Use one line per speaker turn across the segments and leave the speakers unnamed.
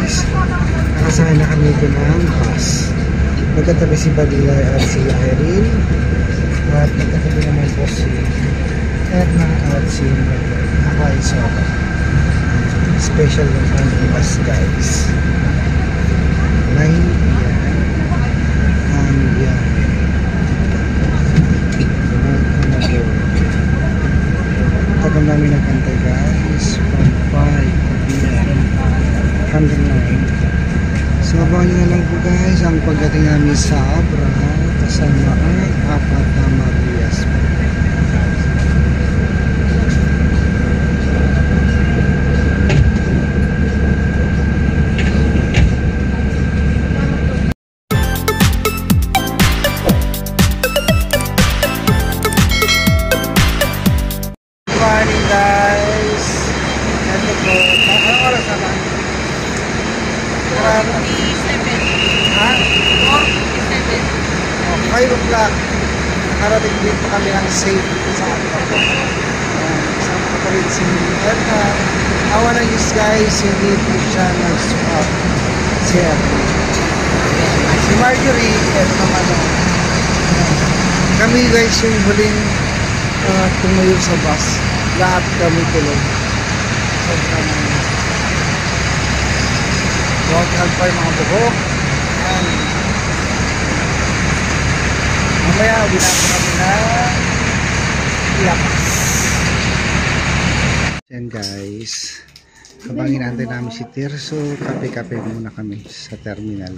guys, nakasakay na kami din ng bus. Nagkatabi si Balila at si Irene, at nagkatabi naman po si Erna at si ako ay Soba. Special yung aming bus guys. 9 p.m. ang biyahe. Tagal namin nagkantay guys from 5 p.m. hanggang 9. So abangan nyo na lang po guys ang pagdating namin sa Abra kasama ang 4 na Marias. Guys, ito po, anong oras na lang?
4:57.
Ha?
4:57.
5 o'clock. Nakarating dito kami ang safe sa ako. Kasama ko pa rin si Erna. Awa na Diyos guys, hindi po siya nag-swap. Si Erna. Si Marjorie, ito naman. Kami guys yung huling tumayo sa bus. Lahat kami tulog. Huwag pa yung mga buhok. Mamaya, binako kami na lakas. Yan guys. Habang inaantay namin si Tirso, kape-kape muna kami sa terminal.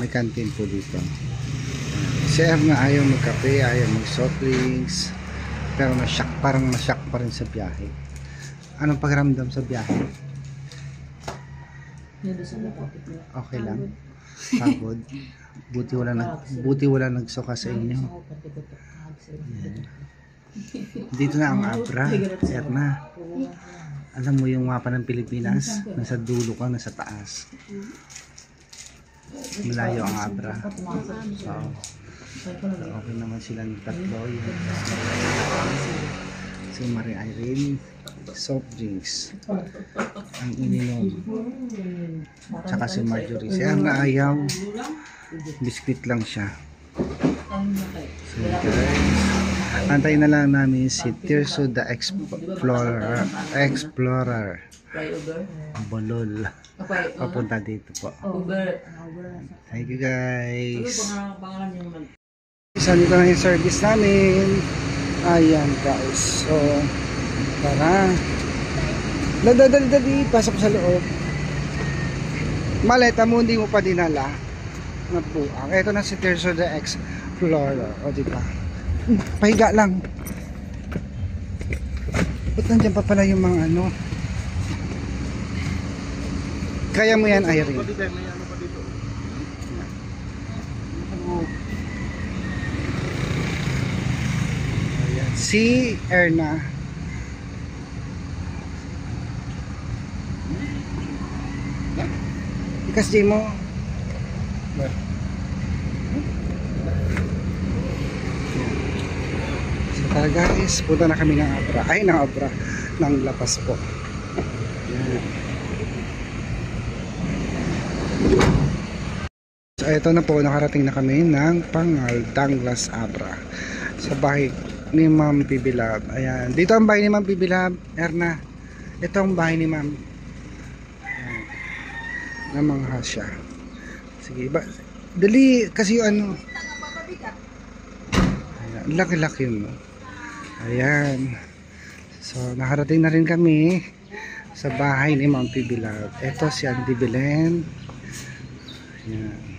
May canteen po dito. Si Erna ayaw magkape, ayaw mag-soft drinks. Pero na-shock, parang na-shock pa rin sa biyahe. Anong pakiramdam sa biyahe? Okay lang. Pagod. Buti wala nagsuka sa inyo. Yan. Dito na ang Abra, Erna. Alam mo yung mapa ng Pilipinas? Nasa dulo ka, nasa taas. Malayo ang Abra. So, okay naman silang tatlo. Si Marie Irene, soft drinks ang ininom, tsaka si Marjorie. Si Erna ayaw, biscuit lang siya. So guys, antayin na lang namin si Tirso the Explorer Bolol papunta dito po. Thank you guys. Isa dito na yung service namin. Ayan guys. So tara, dali, pasok sa loob. Maleta mo hindi mo pa dinala. Nabuang. Ito na si Tirso the Explorer. O diba, pahiga lang. Ba't nandiyan pa pala yung mga ano? Kaya mo yan, Irene. Ayan. Si Erna. Ikas di mo. So tara guys, punta na kami ng Abra. Ay, ng Abra. Ng Lapas po. Ayan. So ito na po, nakarating na kami ng Pangal, Tanglas, Abra. Sa bahay ni Ma'am Pibilab. Ayan. Dito ang bahay ni Ma'am Pibilab, Erna. Ito ang bahay ni Ma'am. Ayan. Namangha siya. Sige, dali kasi yung ano. Ayan. Laki-laki mo. Ayan. So nakarating na rin kami sa bahay ni Ma'am Pibilab. Ito si Auntie Belen. Ayan.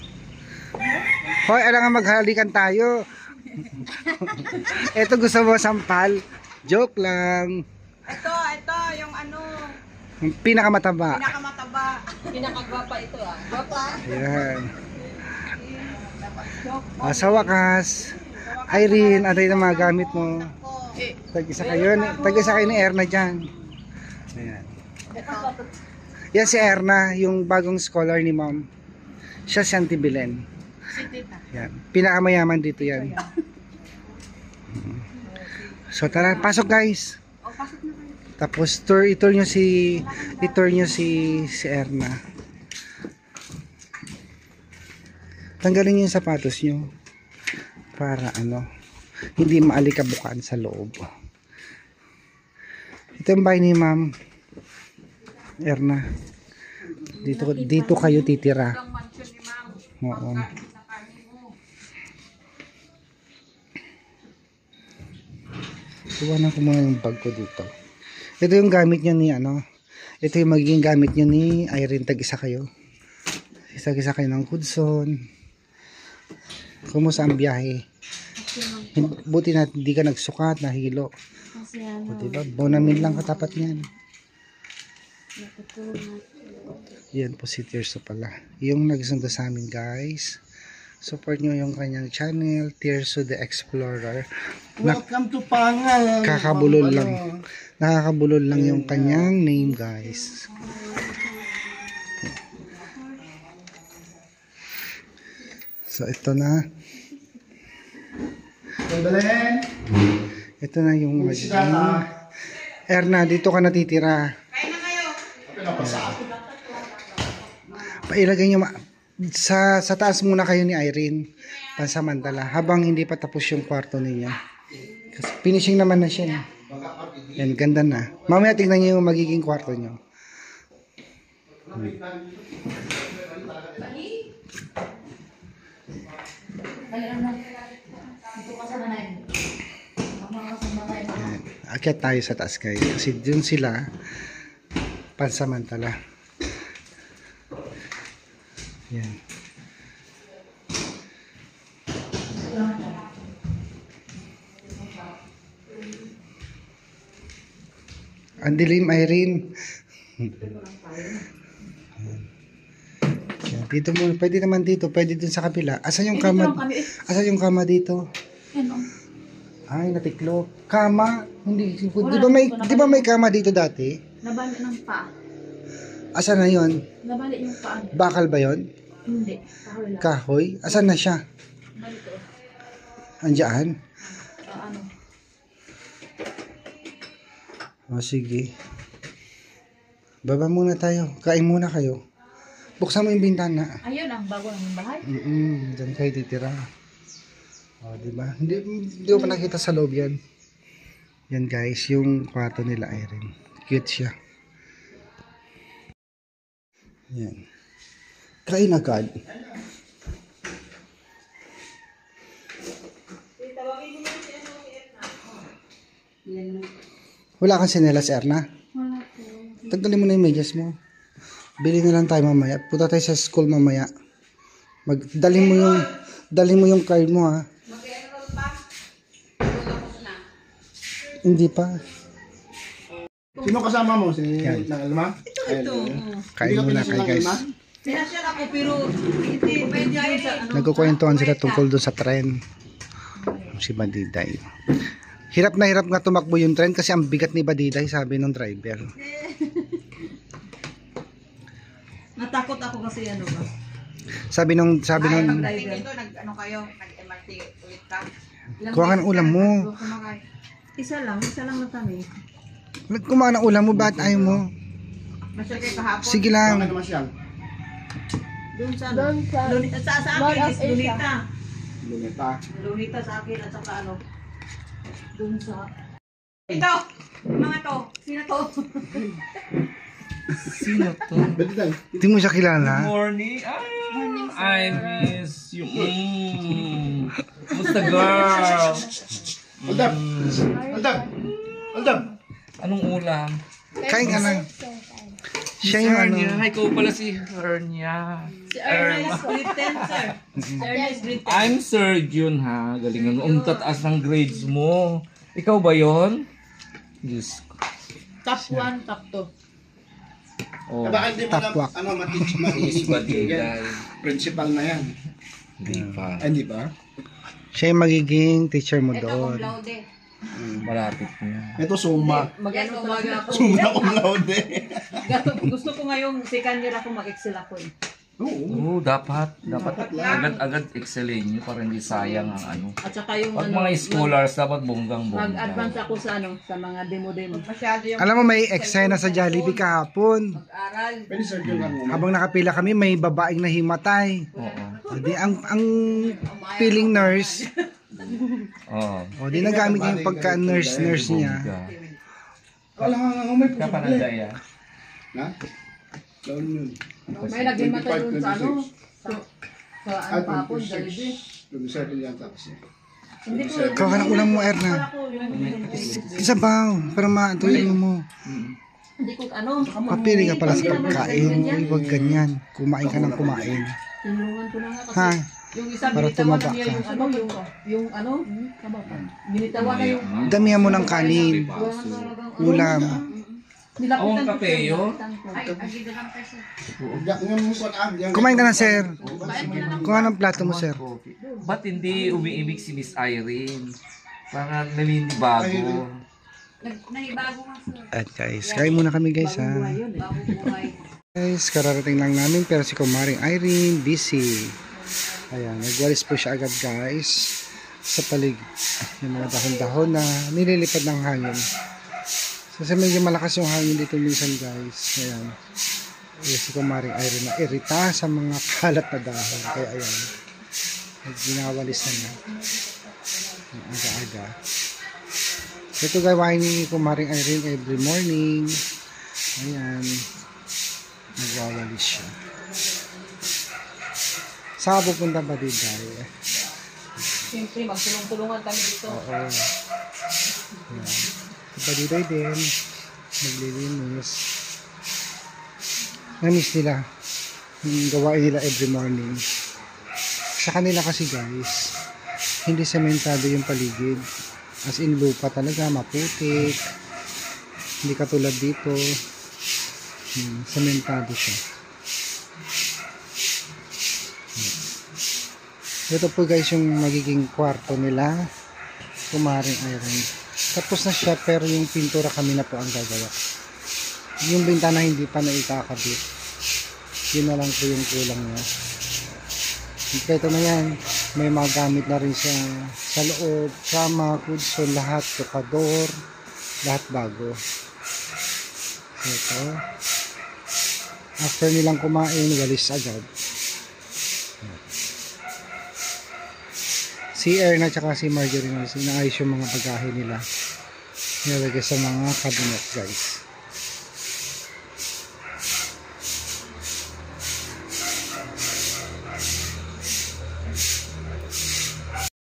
Hoy, alam nga maghalikan tayo. Ito gusto mo sampal? Joke lang.
Ito, yung ano.
Yung pinakamataba.
Pinakagwapa ito ah. Gwapa.
Ayan. Sa wakas, Irene, ano yung mga gamit mo? Tag-isa kayo ni Erna dyan. Ayan. Yan si Erna, yung bagong scholar ni Ma'am. Siya si Auntie Belen. Yan. Pinakamayaman dito yan. So tara, pasok guys. Tapos tour nyo si Erna. Tanggalin niyo yung sapatos niyo para ano, hindi maalikabukan sa loob. Ito yung bahay ni Ma'am Erna. Dito kayo titira. Oo. Iwanan ko muna yung bag ko dito. Ito yung gamit niya ni ano. Ito yung magiging gamit niya ni Irene. Tag-isa kayo. Isa-isa kayo ng Hudson. Kumusta ang biyahe? Buti na hindi ka nagsukat, nahilo. O diba? Bonamin lang katapat niyan. Yan po si Tirso pala. Yung nagsundo sa amin guys. Support nyo yung kanyang channel, Tirso the Explorer.
Welcome to Pangal.
Kakabulol lang. Nakakabulol lang yung kanyang name guys. So ito na. Ito na yung magiging Erna, dito ka natitira.
Kain na kayo.
Pailagay nyo sa taas muna kayo ni Irene pansamantala habang hindi pa tapos yung kwarto niya. Kasi finishing naman na siya. Yan, ganda na. Mamaya tingnan nyo yung magiging kwarto nyo. Akyat tayo sa taas guys kasi dun sila pansamantala. Yan. Ang dilim, Irene. Yan, dito mo, pwede naman dito, pwede dun sa kabila. Asan yung kama? Asan yung kama dito? Ay, natiklo. Kama? Hindi, di ba may kama dito dati?
Nabali ng pa.
Asan na yon?
Nabali yung paan.
Bakal ba yon?
Hindi. Kahoy lang.
Kahoy? Asan na siya?
Balito.
Andiyan?
Ano?
O sige. Baba muna tayo. Kain muna kayo. Buksan mo yung bintana.
Ayun ang bago ng bahay.
Diyan kayo titira. O, diba? Hindi ko pa nakita sa loob yan. Yan guys, yung kwarto nila Irene. Cute siya. Yan. Kain agad. Wala kang sinelas, Erna?
Wala po.
Tagdali mo na yung medyas mo. Bili na lang tayo mamaya. Punta tayo sa school mamaya. Dali mo yung card mo ha. Hindi pa.
Sino kasama mo? Si
Yan.
Alma?
Ito.
Kain muna kayo guys.
Sinashare ako pero hindi pwede yun sa ano.
Nagkukwentuhan sila tungkol doon sa tren. Si Badiday. Hirap na hirap nga tumakbo yung tren kasi ang bigat ni Badiday, sabi ng driver.
Natakot ako kasi ano ba.
Sabi nung
Driver. Ito nag-ano kayo, nag-MRT ulit ka.
kuha ka ng ulam mo.
Isa lang na kami.
Kumain ng ulam mo, ba't ayaw mo?
Masyal kayo kahapon.
Sige lang.
Bakit naman siya?
Doon sa
Doon sa
sa
Mall
akin
of
is
Asia.
Lunita.
Luneta.
Lunita sa akin at saka ano.
Doon sa...
Ito! Mga to! Sino to?
Sino to?
Pwede tayo.
Hindi mo siya kilala.
Morning. I miss you. Musta girl?
Aldab! Aldab! Aldab!
Anong ulam?
Kain ka lang. Siya yung ano.
Hernia. Hi, ko pala si Hernia.
Si Ernest grade 10, sir. Si Ernest grade 10.
I'm Sir Jun ha. Galingan mo. Ang tataas ng grades mo. Ikaw ba yon? Diyos ko.
Top 1, top 2.
Oh.
Baka hindi mo
Tapwak.
na, matitig
Is ba Diday?
Principal na yan.
Hindi pa.
Ay, hindi ba?
Siya yung magiging teacher mo
Ito,
doon.
cum laude.
Malapit na.
Ito suma.
Mag-ano talaga ako.
Suma cum laude.
Gusto ko ngayong second year ako mag-excel ako eh.
Oo.
Oo, dapat agad-agad excelin nyo para hindi sayang ang ano.
At saka yung
Pag
ano,
mga scholars, dapat bonggang-bonggang.
mag-advance ako sa ano, sa mga demo-demo. Masyado yung
Alam mo, may eksena sa Jollibee kahapon.
mag-aral.
Pwede sir yun lang mo.
Habang nakapila kami, may babaeng nahimatay.
Oo.
Di, ang feeling nurse,
Oh.
di nagamit niya yung pagka-nurse niya.
Wala nga may puso.
Kapananda yan.
Na? Laon yun.
May naglimata doon sa ano? Sa ano
At
pa ako, Jollibee.
27 yata kasi.
Hindi ko.
Kawa ka ng ulam mo, Erna. Isa ba? Para matuloy mo.
Hindi ko ano.
Papili ka pala sa pagkain. Huwag ganyan. Kumain ka ng kumain.
Tinulungan ko na nga kasi.
Ha?
Yung isa,
Para
binitawan
tumaba
na niya
ka.
yung ano, yung ano, binitawan na yung
Damihan mo ng kanin. Ulam.
Ang kape yun?
Yak nga mo sa ag.
Kumain ka na, sir. Kuha ng plato mo, sir.
Ba't hindi umiibig si Miss Irene? Parang naninibago.
Nahibago nga sir.
At guys, kain muna kami guys ha.
Bago buhay.
Guys, kararating lang namin pero si Kumaring Irene busy. Ayan, nagwalis po siya agad guys sa paligid. Yung mga dahon-dahon na nililipad ng hangin. Kasi medyo malakas yung hangin dito minsan guys. Ayan. Si Kumaring Irene na irita sa mga kalat na dahon. Kaya ayan, ginawalis na niya. Aga-aga. Ito gawain ni Kumaring Irene every morning. Ayan. Nagwawalis siya. Saan ka pupunta ba din tayo?
siyempre magtulong-tulungan kami dito.
Oo. Ayan. Iba dito din. Naglilinis. Na-miss nila. Yung gawain nila every morning. Sa kanila kasi guys, hindi sementado yung paligid. As in lupa talaga, maputik. Hindi katulad dito. Sementado siya. Ito po guys yung magiging kwarto nila. Kumaring Irene. Tapos na siya pero yung pintura kami na po ang gagawa. Yung bintana hindi pa naikakabit. Yun na lang po yung kulang niya. Ito na yan. May mga gamit na rin siya sa loob. Kama, kudso, lahat. Tukador. Lahat bago. Ito. After nilang kumain, walis agad. Si Erna at si Marjorie inaayos yung mga bagahe nila. Nilagay sa mga cabinet guys.